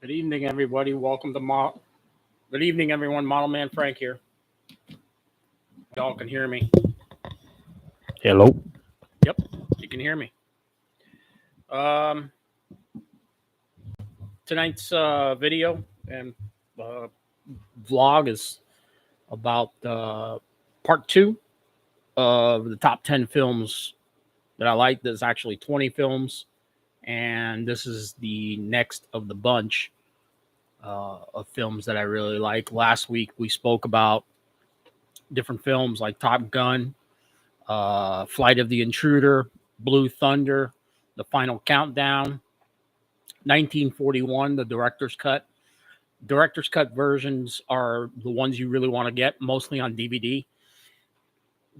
Good evening, everybody. Welcome to Good evening, everyone. Model Man Frank here. Y'all can hear me. Hello. Yep, you can hear me. Tonight's video and vlog is about part 2 of the top 10 films that I like. There's actually 20 films, and this is the next of the bunch of films that I really like. Last week we spoke about different films like Top Gun, Flight of the Intruder, Blue Thunder, The Final Countdown, 1941, the director's cut. Director's cut versions are the ones you really want to get, mostly on DVD.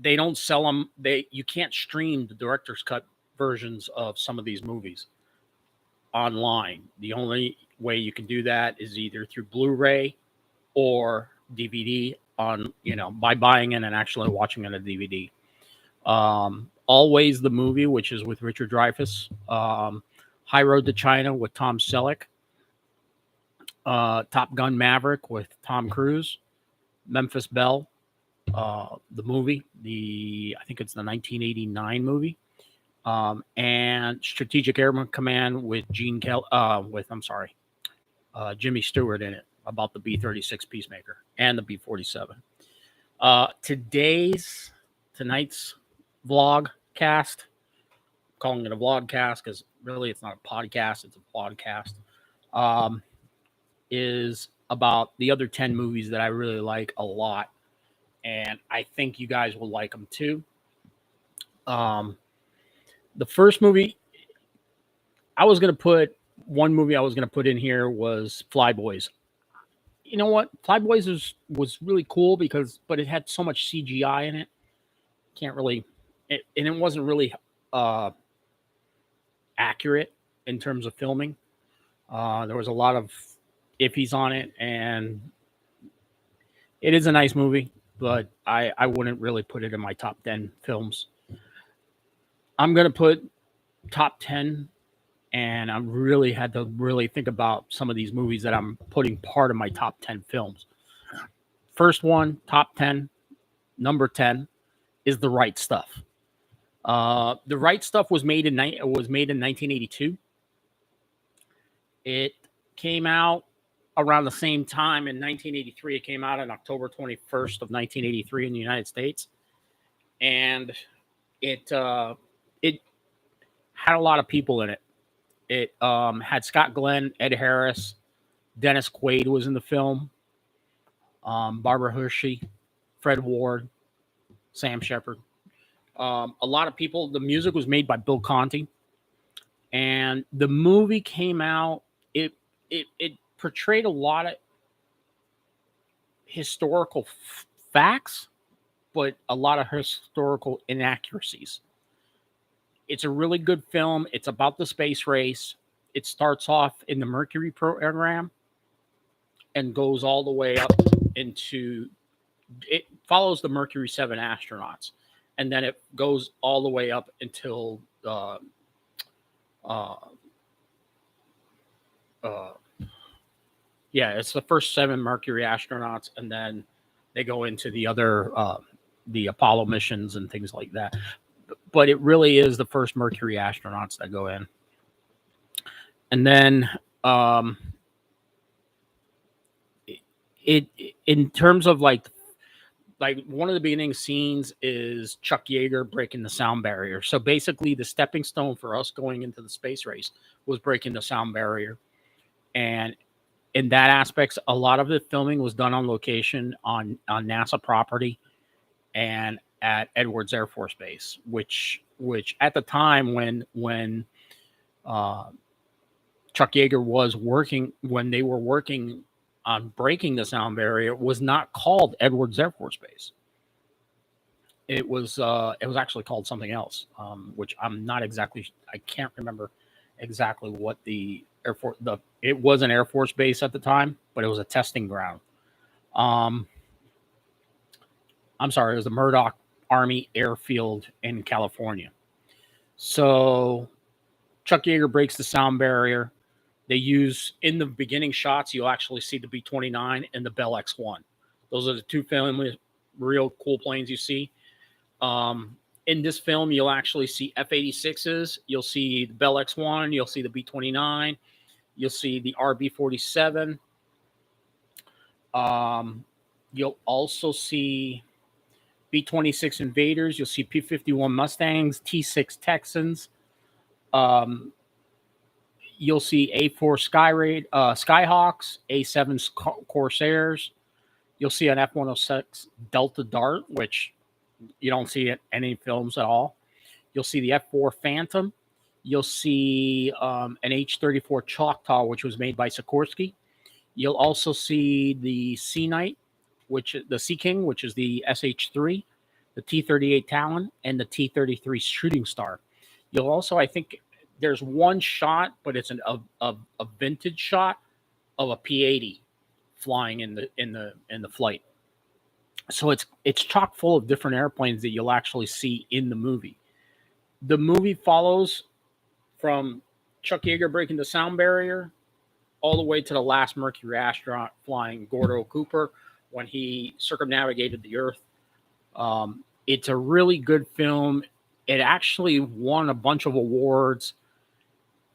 They don't sell them. You can't stream the director's cut versions of some of these movies online. The only way you can do that is either through Blu-ray or DVD by buying it and actually watching it on a DVD. Always the Movie, which is with Richard Dreyfuss. High Road to China with Tom Selleck. Top Gun Maverick with Tom Cruise. Memphis Belle, the movie. I think it's the 1989 movie. And Strategic Airman Command with Jimmy Stewart in it, about the B-36 Peacemaker and the B-47. Tonight's vlog cast, I'm calling it a vlog cast because really it's not a podcast, it's a podcast, is about the other 10 movies that I really like a lot, and I think you guys will like them too. The first movie one movie I was going to put in here was Flyboys. You know what? Flyboys was really cool but it had so much CGI in it. And it wasn't really accurate in terms of filming. There was a lot of iffies on it, and it is a nice movie, but I wouldn't really put it in my top 10 films. I'm going to put top 10, and I really had to think about some of these movies that I'm putting part of my top 10 films. First one, top 10, number 10 is The Right Stuff. The Right Stuff was made in 1982. It came out around the same time in 1983. It came out on October 21st of 1983 in the United States, and it had a lot of people in it. It had Scott Glenn, Ed Harris, Dennis Quaid was in the film, Barbara Hershey, Fred Ward, Sam Shepard. A lot of people. The music was made by Bill Conti, and the movie came out. It portrayed a lot of historical facts, but a lot of historical inaccuracies. It's a really good film. It's about the space race. It starts off in the Mercury program and goes all the way up into. It follows the Mercury 7 astronauts, and then it goes all the way up until it's the first 7 Mercury astronauts, and then they go into the other the Apollo missions and things like that. But it really is the first Mercury astronauts that go in. And then in terms of like one of the beginning scenes is Chuck Yeager breaking the sound barrier. So basically the stepping stone for us going into the space race was breaking the sound barrier. And in that aspect, a lot of the filming was done on location on NASA property and at Edwards Air Force Base, which at the time when Chuck Yeager was working, when they were working on breaking the sound barrier, was not called Edwards Air Force Base. It was actually called something else, which I can't remember exactly what the Air Force. It was an Air Force base at the time, but it was a testing ground. I'm sorry, it was the Murdoch Army Airfield in California. So Chuck Yeager breaks the sound barrier. They use, in the beginning shots, you'll actually see the B-29 and the Bell X-1. Those are the two real cool planes you see. In this film, you'll actually see F-86s. You'll see the Bell X-1. You'll see the B-29. You'll see the RB-47. You'll also see B-26 Invaders. You'll see P-51 Mustangs, T-6 Texans. You'll see A-4 Skyhawks, A-7 Corsairs. You'll see an F-106 Delta Dart, which you don't see in any films at all. You'll see the F-4 Phantom. You'll see an H-34 Choctaw, which was made by Sikorsky. You'll also see the Sea Knight, the Sea King, which is the SH-3, the T-38 Talon, and the T-33 Shooting Star. You'll also, I think, there's one shot, but it's a vintage shot of a P-80 flying in the flight. So it's chock full of different airplanes that you'll actually see in the movie. The movie follows from Chuck Yeager breaking the sound barrier all the way to the last Mercury astronaut flying, Gordo Cooper, when he circumnavigated the Earth. It's a really good film. It actually won a bunch of awards.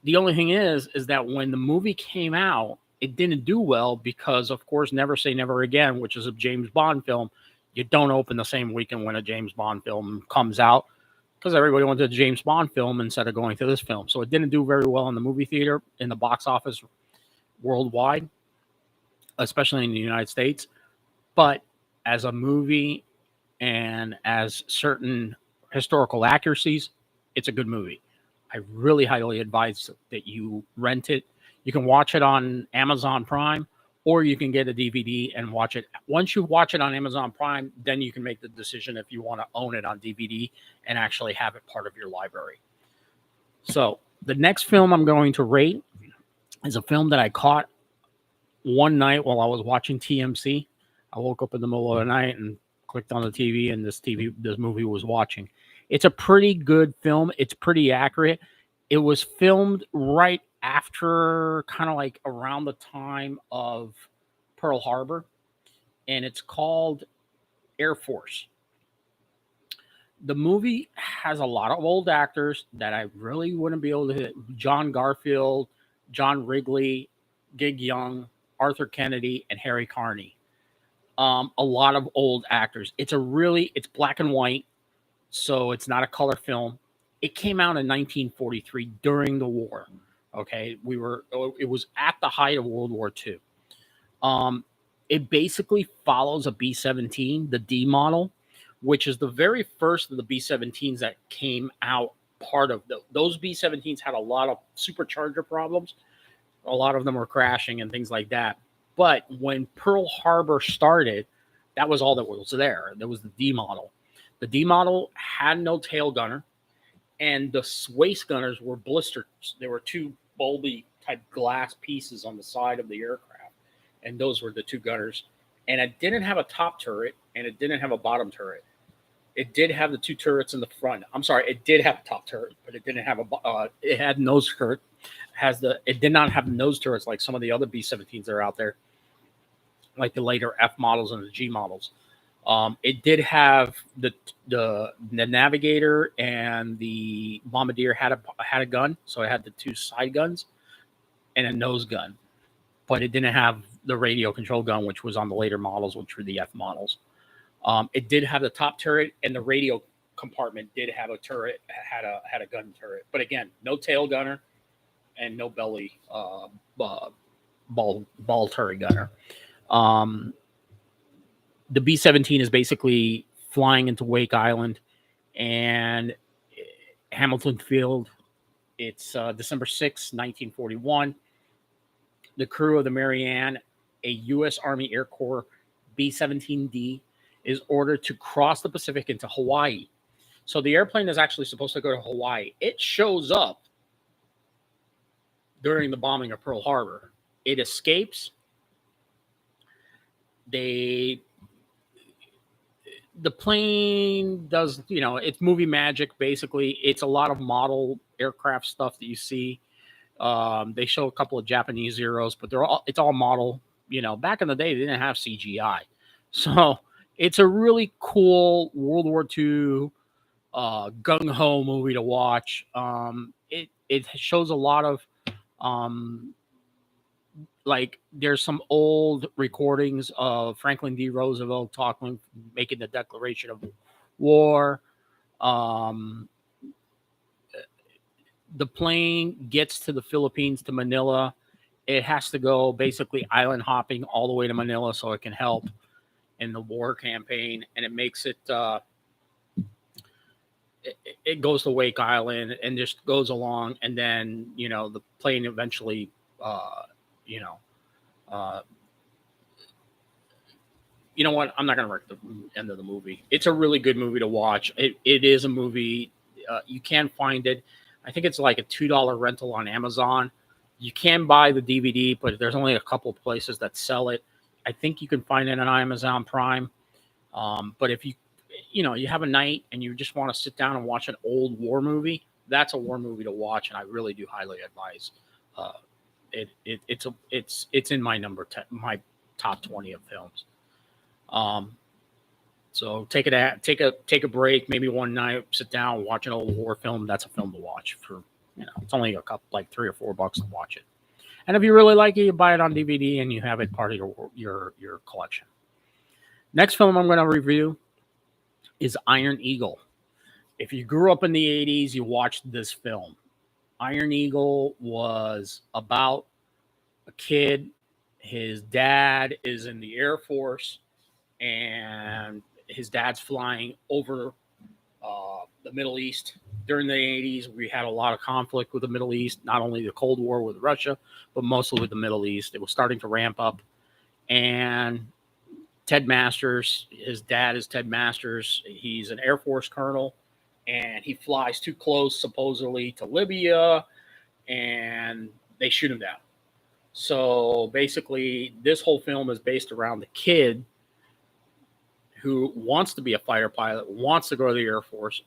The only thing is that when the movie came out, it didn't do well because, of course, Never Say Never Again, which is a James Bond film, you don't open the same weekend when a James Bond film comes out because everybody went to the James Bond film instead of going to this film. So it didn't do very well in the movie theater, in the box office worldwide, especially in the United States. But as a movie and as certain historical accuracies, it's a good movie. I really highly advise that you rent it. You can watch it on Amazon Prime, or you can get a DVD and watch it. Once you watch it on Amazon Prime, then you can make the decision if you want to own it on DVD and actually have it part of your library. So the next film I'm going to rate is a film that I caught one night while I was watching TMC. I woke up in the middle of the night and clicked on the TV, and this movie was watching. It's a pretty good film. It's pretty accurate. It was filmed right after, kind of like around the time of Pearl Harbor, and it's called Air Force. The movie has a lot of old actors that I really wouldn't be able to hit. John Garfield, John Wrigley, Gig Young, Arthur Kennedy, and Harry Carney. A lot of old actors. It's black and white, so it's not a color film. It came out in 1943 during the war. Okay, it was at the height of World War II. It basically follows a B-17, the D model, which is the very first of the B-17s that came out. Those B-17s had a lot of supercharger problems. A lot of them were crashing and things like that. But when Pearl Harbor started, that was all that was there. There was the D model. The D model had no tail gunner, and the waist gunners were blisters. There were two bulby type glass pieces on the side of the aircraft, and those were the two gunners. And it didn't have a top turret, and it didn't have a bottom turret. It did have the two turrets in the front. I'm sorry, it did have a top turret, but it didn't have it had nose turret. It did not have nose turrets like some of the other B-17s that are out there, like the later F models and the G models. It did have the navigator and the bombardier had a gun, so it had the two side guns and a nose gun, but it didn't have the radio control gun, which was on the later models, which were the F models. It did have the top turret, and the radio compartment did have a turret, had a gun turret, but again, no tail gunner and no belly ball turret gunner. The B-17 is basically flying into Wake Island and Hamilton Field. It's December 6, 1941. The crew of the Marianne, a U.S. Army Air Corps B-17D, is ordered to cross the Pacific into Hawaii. So the airplane is actually supposed to go to Hawaii. It shows up during the bombing of Pearl Harbor. It escapes. The plane does, it's movie magic, basically. It's a lot of model aircraft stuff that you see. They show a couple of Japanese Zeros, but it's all model. Back in the day, they didn't have CGI. So it's a really cool World War II gung ho movie to watch. It shows a lot of like there's some old recordings of Franklin D. Roosevelt making the Declaration of War. Um, the plane gets to the Philippines to Manila. It has to go basically island hopping all the way to Manila so it can help in the war campaign, and it makes it. It goes to Wake Island and just goes along, and then the plane eventually, you know, uh, you know what? I'm not going to wreck the end of the movie. It's a really good movie to watch. It is a movie. You can find it. I think it's like a $2 rental on Amazon. You can buy the DVD, but there's only a couple of places that sell it. I think you can find it on Amazon Prime. But if you have a night and you just want to sit down and watch an old war movie, that's a war movie to watch, and I really do highly advise. It's in my number 10, my top 20 of films. So take a break, maybe one night, sit down, watch an old war film. That's a film to watch for. It's only a couple, like $3 or $4 to watch it. And if you really like it, you buy it on DVD and you have it part of your collection. Next film I'm going to review is Iron Eagle. If you grew up in the 80s, you watched this film. Iron Eagle was about a kid. His dad is in the Air Force, and his dad's flying over the Middle East. During the 80s, we had a lot of conflict with the Middle East, not only the Cold War with Russia, but mostly with the Middle East. It was starting to ramp up. And Ted Masters, his dad is Ted Masters. He's an Air Force colonel, and he flies too close, supposedly, to Libya, and they shoot him down. So basically, this whole film is based around the kid who wants to be a fighter pilot, wants to go to the Air Force,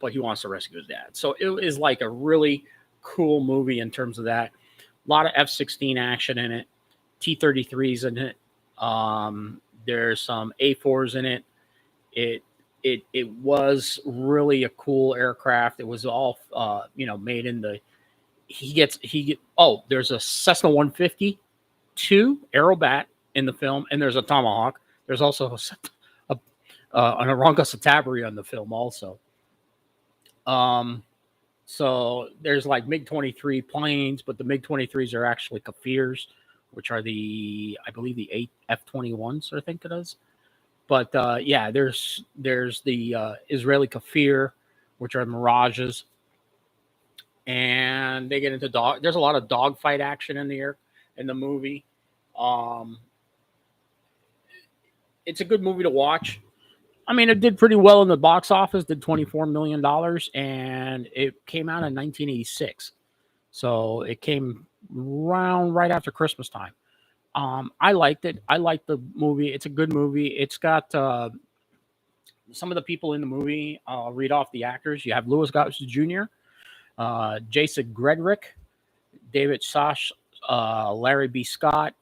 but he wants to rescue his dad. So it is like a really cool movie in terms of that. A lot of F-16 action in it, T-33s in it. There's some A4s in it. It was really a cool aircraft. It was all made in the. There's a Cessna 152 Aerobat in the film, and there's a Tomahawk. There's also an Aranca Citabria in the film also. So there's like MiG-23 planes, but the MiG-23s are actually Kafirs, which are I believe the F-21s, I think it is. But there's the Israeli Kafir, which are Mirages, and they get into there's a lot of dogfight action in the movie. It's a good movie to watch. I mean, it did pretty well in the box office, did $24 million, and it came out in 1986. So it came around right after Christmas time. I liked it. I liked the movie. It's a good movie. It's got some of the people in the movie. I'll read off the actors. You have Louis Gossett Jr., Jason Gredrick, David Sash, Larry B. Scott,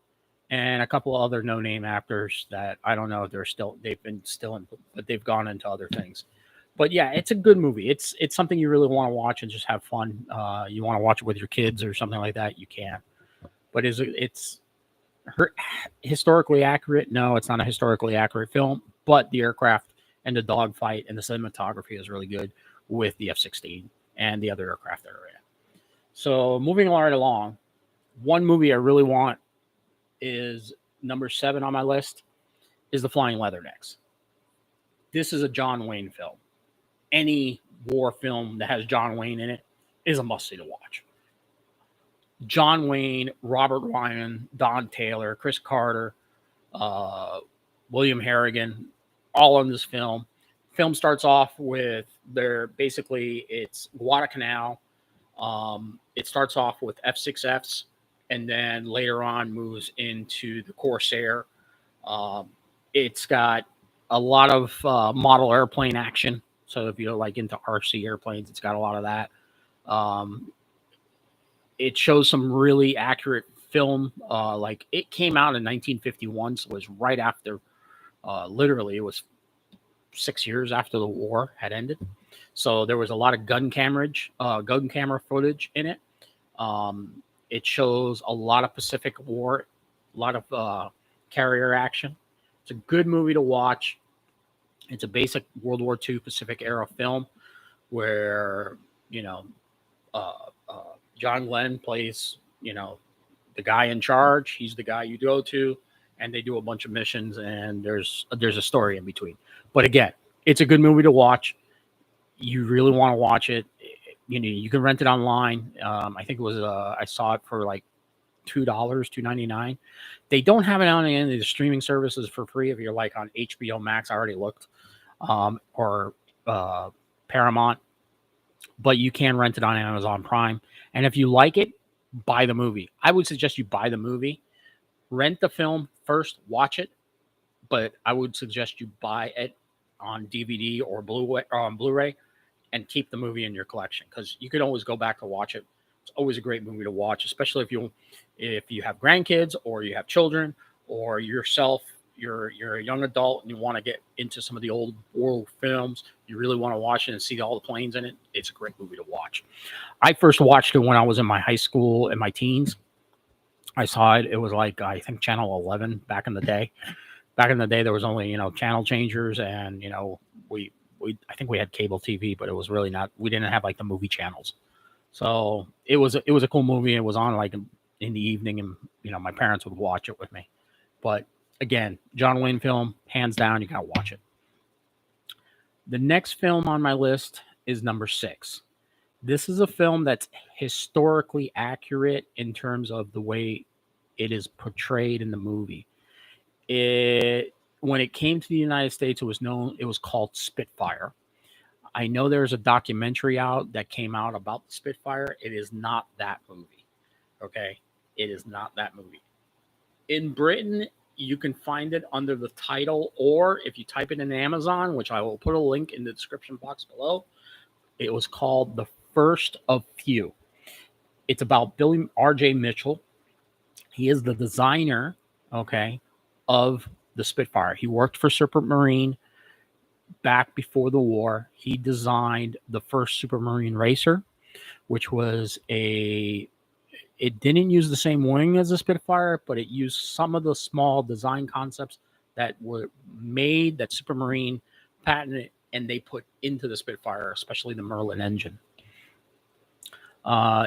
and a couple of other no-name actors that I don't know if they've been still in, but they've gone into other things. But yeah, it's a good movie. It's something you really want to watch and just have fun. You want to watch it with your kids or something like that, you can. But it's historically accurate? No, it's not a historically accurate film, but the aircraft and the dogfight and the cinematography is really good with the F-16 and the other aircraft that are in it. So moving right along, one movie I really want is number 7 on my list is The Flying Leathernecks. This is a John Wayne film. Any war film that has John Wayne in it is a must-see to watch. John Wayne, Robert Ryan, Don Taylor, Chris Carter, William Harrigan, all in this film. Film starts off with it's Guadalcanal. It starts off with F-6Fs, and then later on moves into the Corsair. It's got a lot of model airplane action. So if you're like into RC airplanes, it's got a lot of that. it shows some really accurate film. Like it came out in 1951, so it was right after. Literally, it was 6 years after the war had ended. So there was a lot of gun camera footage in it. It shows a lot of Pacific War, a lot of carrier action. It's a good movie to watch. It's a basic World War II Pacific era film where you know uh, uh, John Glenn plays the guy in charge. He's the guy you go to, and they do a bunch of missions, and there's a story in between. But again, it's a good movie to watch. You really want to watch it. You can rent it online. I think it was I saw it for like $2.99. They don't have it on any of the streaming services for free if you're like on HBO Max. I already looked, or Paramount, but you can rent it on Amazon Prime. And if you like it, buy the movie. I would suggest you buy the movie. Rent the film first, watch it, but I would suggest you buy it on DVD or Blu-ray and keep the movie in your collection because you could always go back to watch it. It's always a great movie to watch, especially if you have grandkids or you have children or yourself. You're a young adult and you want to get into some of the old world films. You really want to watch it and see all the planes in it. It's a great movie to watch. I first watched it when I was in my high school in my teens. I saw it. It was like I think Channel 11 back in the day. Back in the day, there was only channel changers, and we I think we had cable TV, but it was really not. We didn't have like the movie channels. So it was a cool movie. It was on like in the evening, and my parents would watch it with me. But again, John Wayne film, hands down, you gotta watch it. The next film on my list is number 6. This is a film that's historically accurate in terms of the way it is portrayed in the movie. It When it came to the United States, it was called Spitfire. I know there's a documentary out that came out about the Spitfire. It is not that movie. Okay? It is not that movie. In Britain, you can find it under the title, or if you type it in Amazon, which I will put a link in the description box below, it was called The First of Few. It's about Billy R.J. Mitchell. He is the designer, okay, of the Spitfire. He worked for Supermarine back before the war. He designed the first Supermarine racer, which was it didn't use the same wing as the Spitfire, but it used some of the small design concepts that were made that Supermarine patented and they put into the Spitfire, especially the Merlin engine.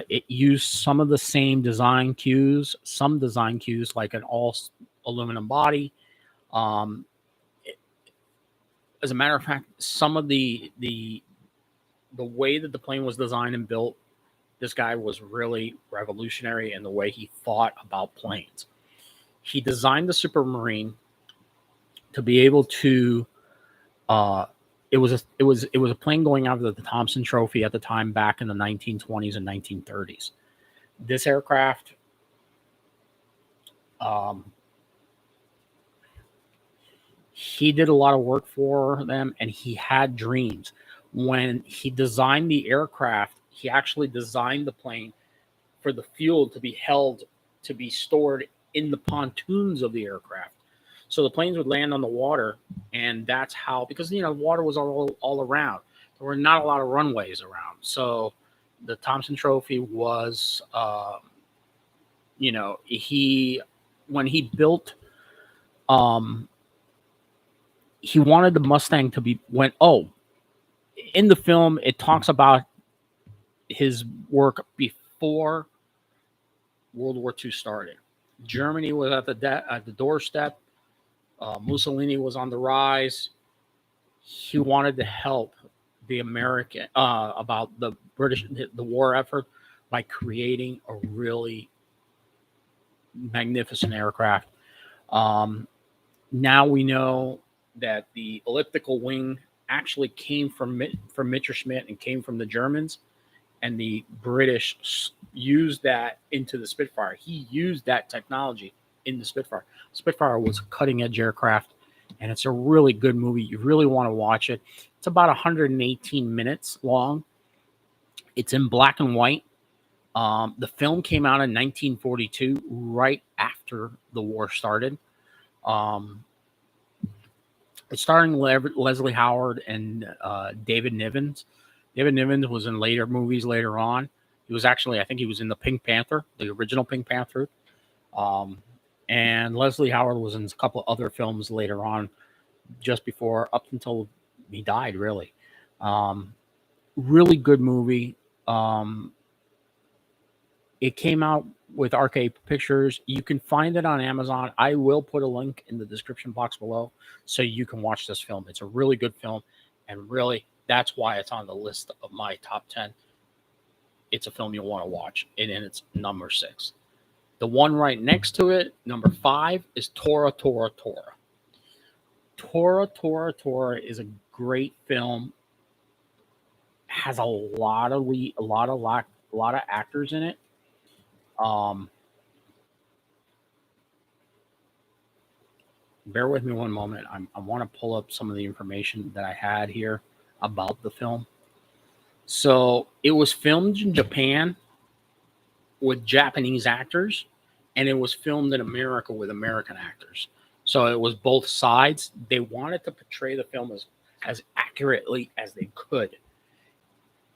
It used some of the same design cues, like an all aluminum body. Um, as a matter of fact, some of the way that the plane was designed and built, this guy was really revolutionary in the way he thought about planes. He designed the Supermarine to be able to. It was a plane going out of the Thompson Trophy at the time back in the 1920s and 1930s. This aircraft, he did a lot of work for them, and he had dreams. When he designed the aircraft, he actually designed the plane for the fuel to be stored in the pontoons of the aircraft. So the planes would land on the water, and that's how, because water was all around. There were not a lot of runways around. So the Thompson Trophy was, he when he built, he wanted the Mustang to be in the film it talks about his work before World War II started. Germany was at the doorstep. Mussolini was on the rise. He wanted to help the American about the war effort by creating a really magnificent aircraft. Now we know that the elliptical wing actually came from Messerschmitt and came from the Germans, and the British used that into the Spitfire. He used that technology in the Spitfire. Spitfire was a cutting edge aircraft, and it's a really good movie. You really want to watch it. It's about 118 minutes long. It's in black and white. The film came out in 1942, right after the war started. Um, it's starring Leslie Howard and David Nivens. David Nivens was in later movies later on. He was actually, I think he was in the Pink Panther, the original Pink Panther. Um, and Leslie Howard was in a couple other films later on, just before, up until he died, really. Um, really good movie. Um, it came out with Arcade Pictures. You can find it on Amazon. I will put a link in the description box below so you can watch this film. It's a really good film, and really, that's why it's on the list of my top 10. It's a film you'll want to watch, and it's number 6. The one right next to it, number 5, is Tora, Tora, Tora. Tora, Tora, Tora is a great film. Has a lot of actors in it. Um, Bear with me one moment. I want to pull up some of the information that I had here about the film. So it was filmed in Japan with Japanese actors, and it was filmed in America with American actors. So it was both sides. They wanted to portray the film as accurately as they could.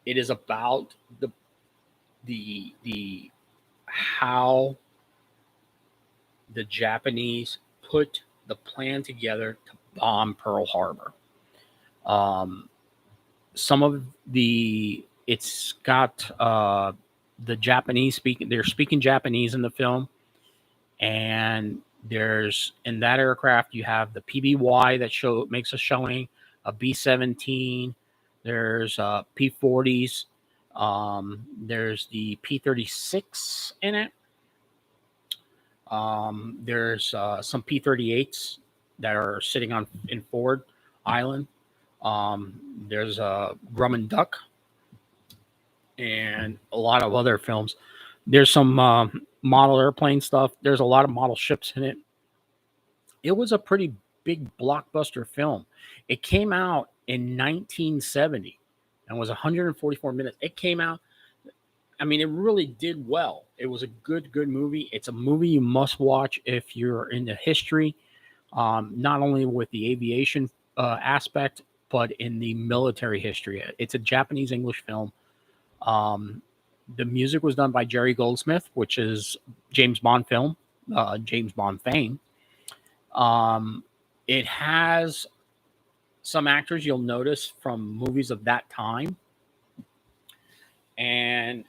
It is about the how the Japanese put the plan together to bomb Pearl Harbor. Some of it's got the Japanese speaking. They're speaking Japanese in the film, and there's in that aircraft you have the PBY that makes a showing, a B-17. There's P-40s. There's the P-36 in it. There's some P-38s that are sitting in Ford Island. There's Grumman Duck and a lot of other films. There's some model airplane stuff. There's a lot of model ships in it. It was a pretty big blockbuster film. It came out in 1970 and was 144 minutes. It came out. I mean, it really did well. It was a good movie. It's a movie you must watch if you're into history, not only with the aviation aspect, but in the military history. It's a Japanese English film. The music was done by Jerry Goldsmith, which is James Bond film, James Bond fame. It has some actors you'll notice from movies of that time, and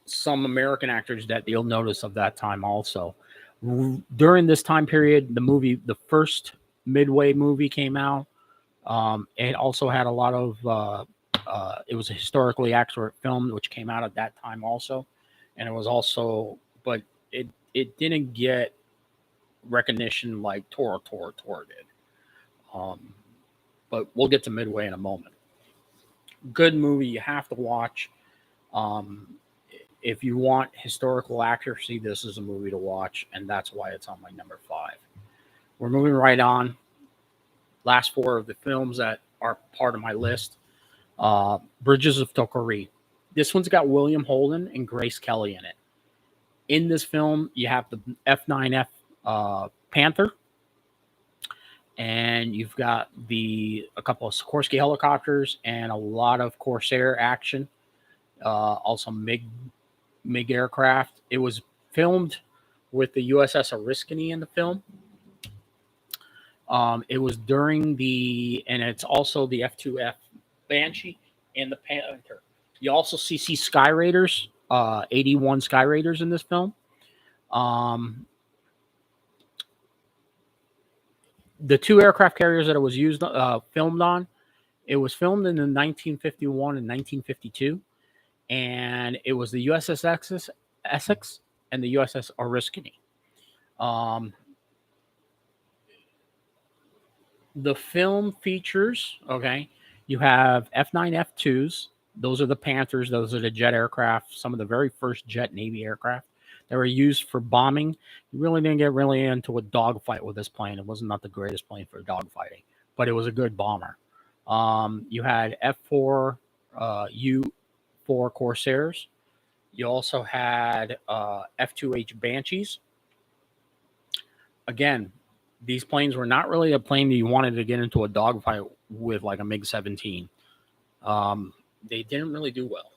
some American actors that you'll notice of that time also. During this time period, the first Midway movie came out. It also had a lot of, it was a historically accurate film, which came out at that time also. And it was also, but it didn't get recognition like Tora, Tora, Tora did. But we'll get to Midway in a moment. Good movie you have to watch. If you want historical accuracy, this is a movie to watch, and that's why it's on my number 5. We're moving right on. Last 4 of the films that are part of my list. Bridges of Tokari. This one's got William Holden and Grace Kelly in it. In this film, you have the F-9F Panther, and you've got a couple of Sikorsky helicopters and a lot of Corsair action. Also MiG aircraft. It was filmed with the USS Oriskany in the film. It was during and it's also the F-2F Banshee and the Panther. You also see Sky Raiders, 81 Sky Raiders in this film. The 2 aircraft carriers that it was filmed on, it was filmed in the 1951 and 1952. And it was the USS Essex and the USS Oriskany. The film features, you have F-9, F-2s. Those are the Panthers. Those are the jet aircraft, some of the very first jet Navy aircraft that were used for bombing. You really didn't get into a dogfight with this plane. It was not the greatest plane for dogfighting, but it was a good bomber. You had F-4, F-4 Corsairs. You also had F-2H Banshees. Again, these planes were not really a plane that you wanted to get into a dogfight with, like a MiG-17. They didn't really do well.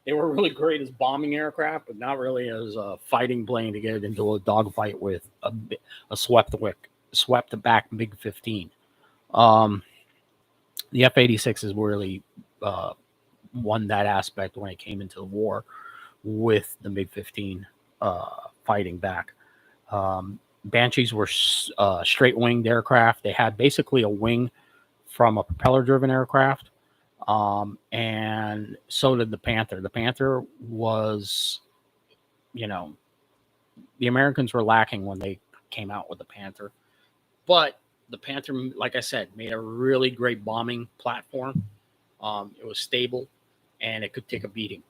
They were really great as bombing aircraft, but not really as a fighting plane to get into a dogfight with a swept back MiG-15. The F-86 is really won that aspect when it came into the war with the MiG-15 fighting back. Banshees were straight winged aircraft. They had basically a wing from a propeller driven aircraft. And so did the Panther. The Panther was, the Americans were lacking when they came out with the Panther. But the Panther, like I said, made a really great bombing platform. It was stable and it could take a beating.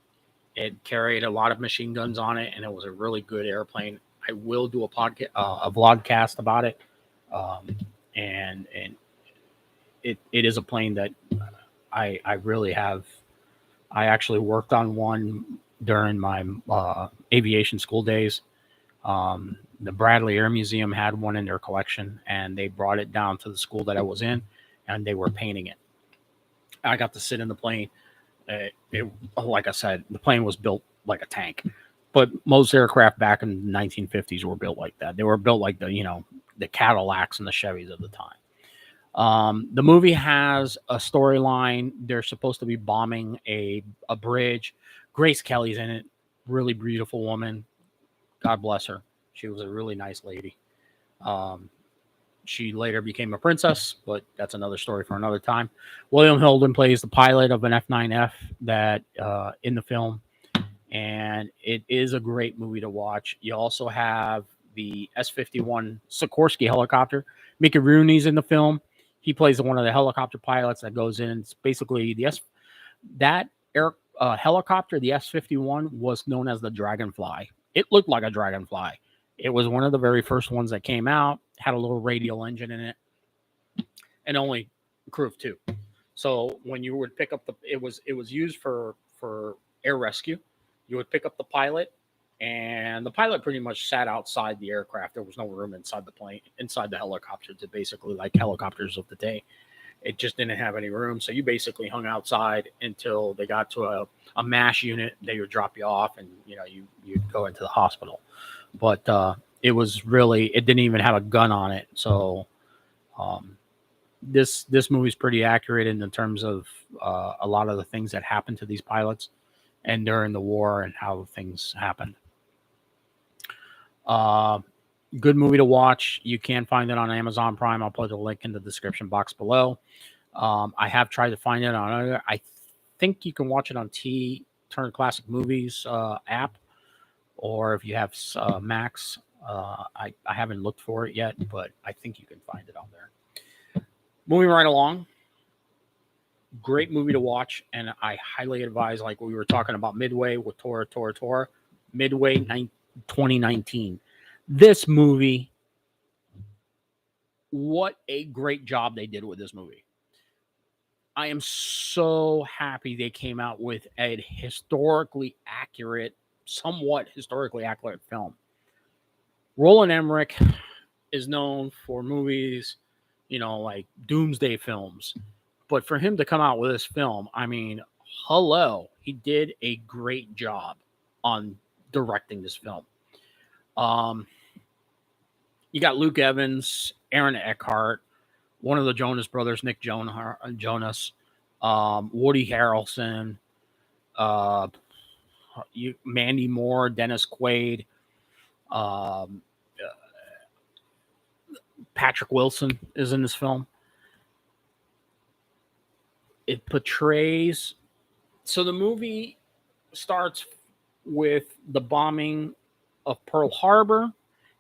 It carried a lot of machine guns on it, and it was a really good airplane. I will do a vlogcast about it, and it is a plane that I really have. I actually worked on one during my aviation school days. The Bradley Air Museum had one in their collection, and they brought it down to the school that I was in, and they were painting it. I got to sit in the plane. Like I said, the plane was built like a tank, but most aircraft back in the 1950s were built like that. They were built like the Cadillacs and the Chevys of the time. The movie has a storyline. They're supposed to be bombing a bridge. Grace Kelly's in it. Really beautiful woman. God bless her. She was a really nice lady. She later became a princess, but that's another story for another time. William Holden plays the pilot of an F-9F that in the film, and it is a great movie to watch. You also have the S-51 Sikorsky helicopter. Mickey Rooney's in the film. He plays one of the helicopter pilots that goes in. It's basically helicopter, the S-51, was known as the Dragonfly. It looked like a dragonfly. It was one of the very first ones that came out, had a little radial engine in it, and only crew of 2. So when you would pick up it was used for air rescue. You would pick up the pilot, and the pilot pretty much sat outside the aircraft. There was no room inside the plane, inside the helicopter, to basically like helicopters of the day. It just didn't have any room. So you basically hung outside until they got to a MASH unit. They would drop you off, and you'd go into the hospital. But it didn't even have a gun on it. So this movie's pretty accurate in terms of a lot of the things that happened to these pilots and during the war and how things happened. Good movie to watch. You can find it on Amazon Prime. I'll put a link in the description box below. I have tried to find it on other. I think you can watch it on Turner Classic Movies app, or if you have Max. I haven't looked for it yet, but I think you can find it on there. Moving right along. Great movie to watch, and I highly advise, like we were talking about Midway with Tora. Midway 2019. This movie, what a great job they did with this movie. I am so happy they came out with a somewhat historically accurate film. Roland Emmerich is known for movies, like doomsday films. But for him to come out with this film, I mean, hello, he did a great job on directing this film. You got Luke Evans, Aaron Eckhart, one of the Jonas brothers, Nick Jonas, Woody Harrelson, Mandy Moore, Dennis Quaid, Patrick Wilson is in this film. It portrays. So the movie starts with the bombing of Pearl Harbor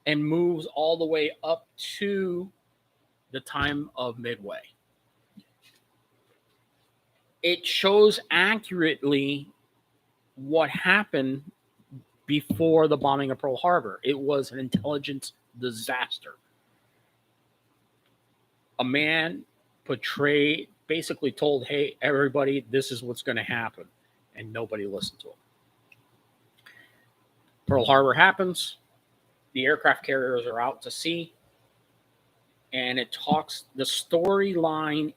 and moves all the way up to the time of Midway. It shows accurately what happened before the bombing of Pearl Harbor. It was an intelligence disaster. A man basically told, hey, everybody, this is what's going to happen. and nobody listened to him. Pearl Harbor happens. The aircraft carriers are out to sea, and it talks. The storyline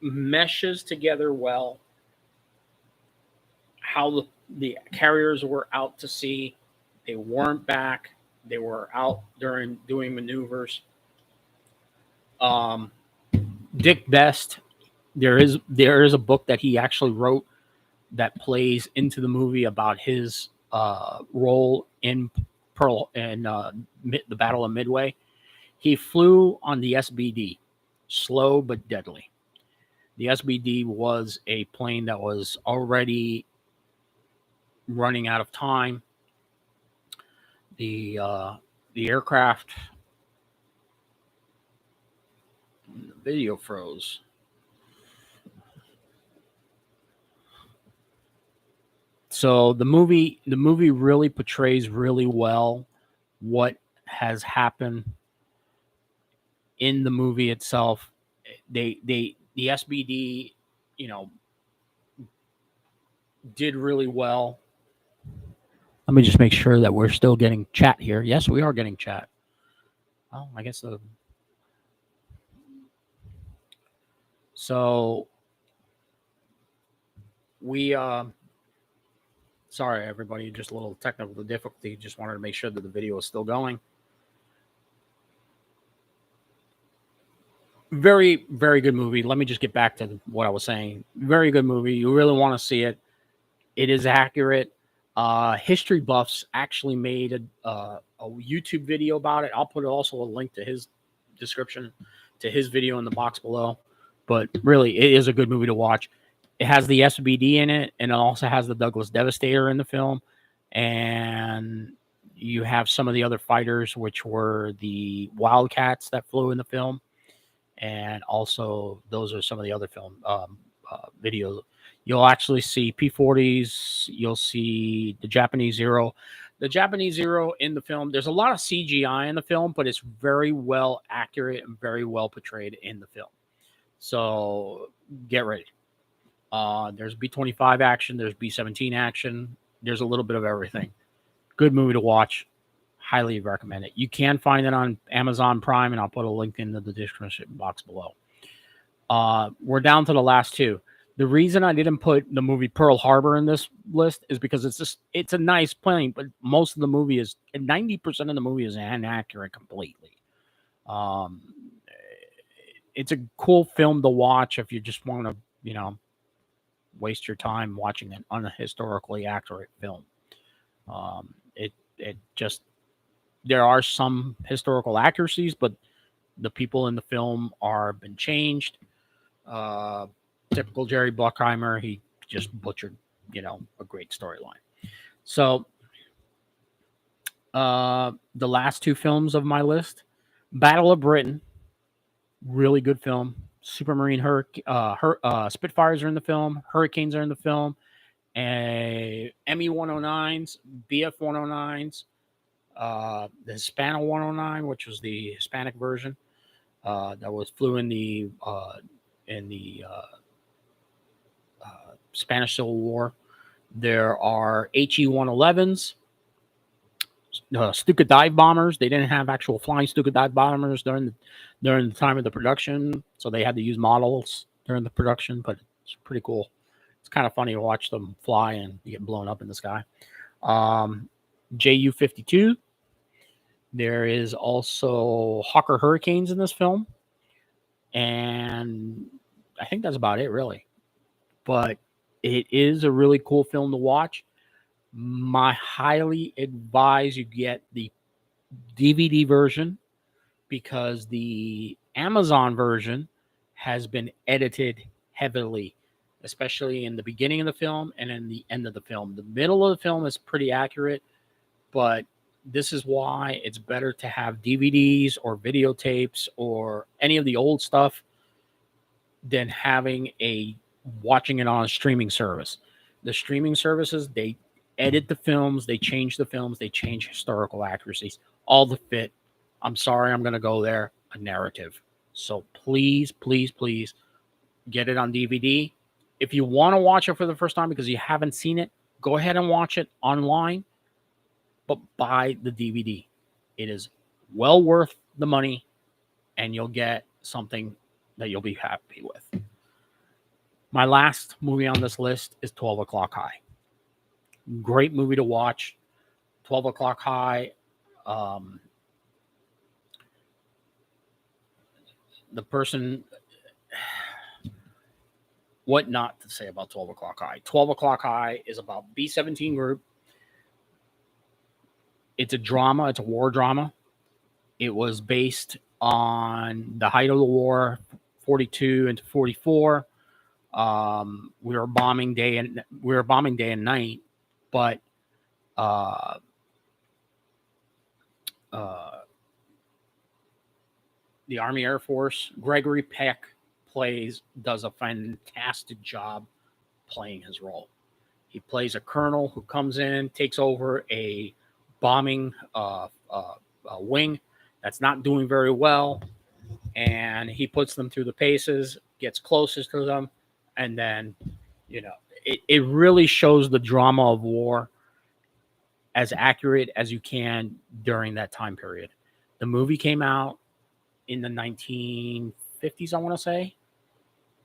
meshes together well. How the carriers were out to sea, they weren't back. They were out during doing maneuvers. Um, Dick Best, there is a book that he actually wrote that plays into the movie about his role in the Battle of Midway. He flew on the SBD, slow but deadly. The SBD was a plane that was already running out of time. The aircraft, the video froze. So the movie really portrays really well what has happened in the movie itself. The SBD, you know, did really well. Let me just make sure that we're still getting chat here. Yes, we are getting chat. Oh, I guess so we sorry everybody, just a little technical difficulty. Just wanted to make sure that the video is still going. Very, very good movie. Let me just get back to what I was saying. Very good movie. You really want to see it. It is accurate. History buffs actually made a YouTube video about it. I'll put also a link to his description to his video in the box below. But really, it is a good movie to watch. It has the SBD in it, and it also has the Douglas Devastator in the film. And you have some of the other fighters, which were the Wildcats that flew in the film. And also, those are some of the other film videos. You'll actually see P-40s. You'll see the Japanese Zero. The Japanese Zero in the film, there's a lot of CGI in the film, but it's very well accurate and very well portrayed in the film. So get ready. There's B-25 action. There's B-17 action. There's a little bit of everything. Good movie to watch. Highly recommend it. You can find it on Amazon Prime, and I'll put a link in the description box below. We're down to the last two. The reason I didn't put the movie Pearl Harbor in this list is because it's a nice plane, but most of the movie is 90% of the movie is inaccurate completely. It's a cool film to watch if you just want to, waste your time watching an unhistorically accurate film. It just, there are some historical accuracies, but the people in the film are been changed. Typical Jerry Bruckheimer, he just butchered, a great storyline. So, the last two films of my list, Battle of Britain, really good film. Supermarine Spitfires are in the film. Hurricanes are in the film. ME 109s, BF 109s, the Hispano 109, which was the Hispanic version that was flew in the Spanish Civil War. There are HE 111s, Stuka dive bombers. They didn't have actual flying Stuka dive bombers during the time of the production, so they had to use models during the production. But it's pretty cool. It's kind of funny to watch them fly and get blown up in the sky. JU-52. There is also Hawker Hurricanes in this film, and I think that's about it, really. But it is a really cool film to watch. I highly advise you get the DVD version because the Amazon version has been edited heavily, especially in the beginning of the film and in the end of the film. The middle of the film is pretty accurate, but this is why it's better to have DVDs or videotapes or any of the old stuff than watching it on a streaming service. The streaming services, they edit the films, they change the films, they change historical accuracies, all to fit. I'm sorry, I'm going to go there, a narrative. So please, please, please get it on DVD If you want to watch it for the first time because you haven't seen it, go ahead and watch it online, but buy the DVD. It is well worth the money, and you'll get something that you'll be happy with. My last movie on this list is 12 O'Clock High. Great movie to watch. 12 O'Clock High. The person, what not to say about 12 O'Clock High. 12 O'Clock High is about B-17 group. It's a drama. It's a war drama. It was based on the height of the war, 42 into 44. We were bombing day and night, but the Army Air Force, Gregory Peck does a fantastic job playing his role. He plays a colonel who comes in, takes over a bombing wing that's not doing very well, and he puts them through the paces, gets closest to them, and then, it really shows the drama of war as accurate as you can during that time period. The movie came out in the 1950s, I want to say,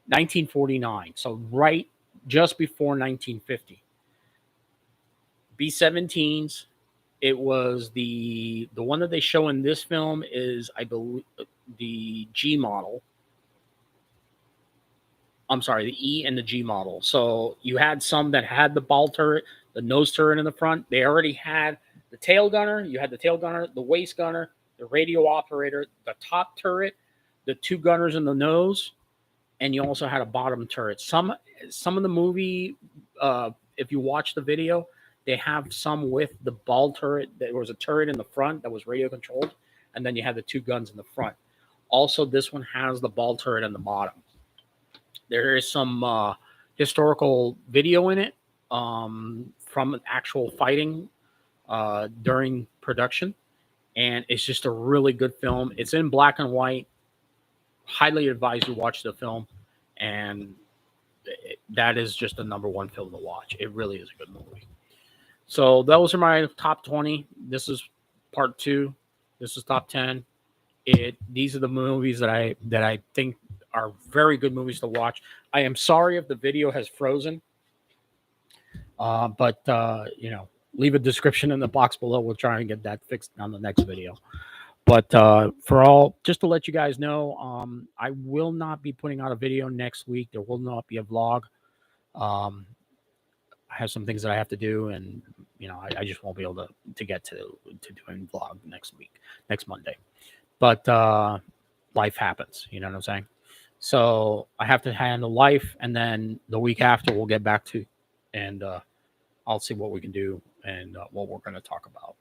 1949. So right just before 1950. B-17s. It was the one that they show in this film is, I believe, the G model. I'm sorry, the E and the G model. So you had some that had the ball turret, the nose turret in the front. They already had the tail gunner. You had the tail gunner, the waist gunner, the radio operator, the top turret, the two gunners in the nose, and you also had a bottom turret. Some of the movie, if you watch the video, they have some with the ball turret. There was a turret in the front that was radio controlled, and then you had the two guns in the front. Also, this one has the ball turret in the bottom. There is some historical video in it from actual fighting during production, and it's just a really good film. It's in black and white. Highly advise you watch the film, and that is just the number one film to watch. It really is a good movie. So those are my top 20. This is part 2. This is top 10. These are the movies that I think are very good movies to watch. I am sorry if the video has frozen, but leave a description in the box below. We'll try and get that fixed on the next video. But just to let you guys know, I will not be putting out a video next week. There will not be a vlog. I have some things that I have to do, and I just won't be able to get to doing vlog next Monday. But life happens, you know what I'm saying? So I have to handle life, and then the week after we'll get back to, and I'll see what we can do and what we're going to talk about.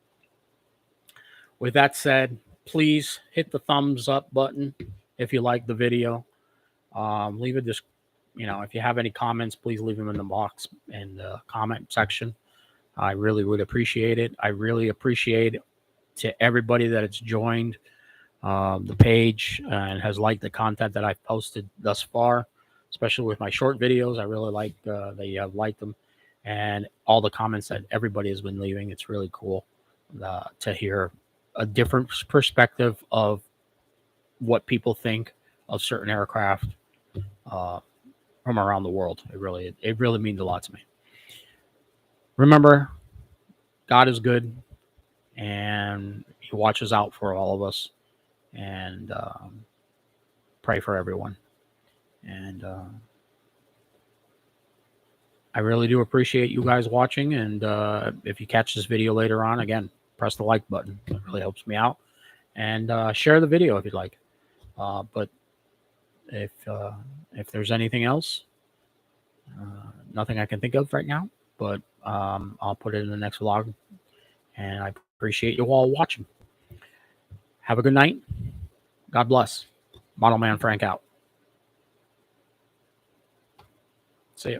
With that said, please hit the thumbs up button if you like the video. Leave it just, if you have any comments, please leave them in the box in the comment section. I really would appreciate it. I really appreciate it to everybody that has joined the page and has liked the content that I've posted thus far, especially with my short videos. I really like that you have liked them, and all the comments that everybody has been leaving. It's really cool to hear a different perspective of what people think of certain aircraft from around the world. It really means a lot to me. Remember, God is good, and He watches out for all of us. And pray for everyone. And I really do appreciate you guys watching. And if you catch this video later on, again, press the like button. It really helps me out. And share the video if you'd like. But if there's anything else, nothing I can think of right now. But I'll put it in the next vlog. And I appreciate you all watching. Have a good night. God bless. Model Man Frank out. See ya.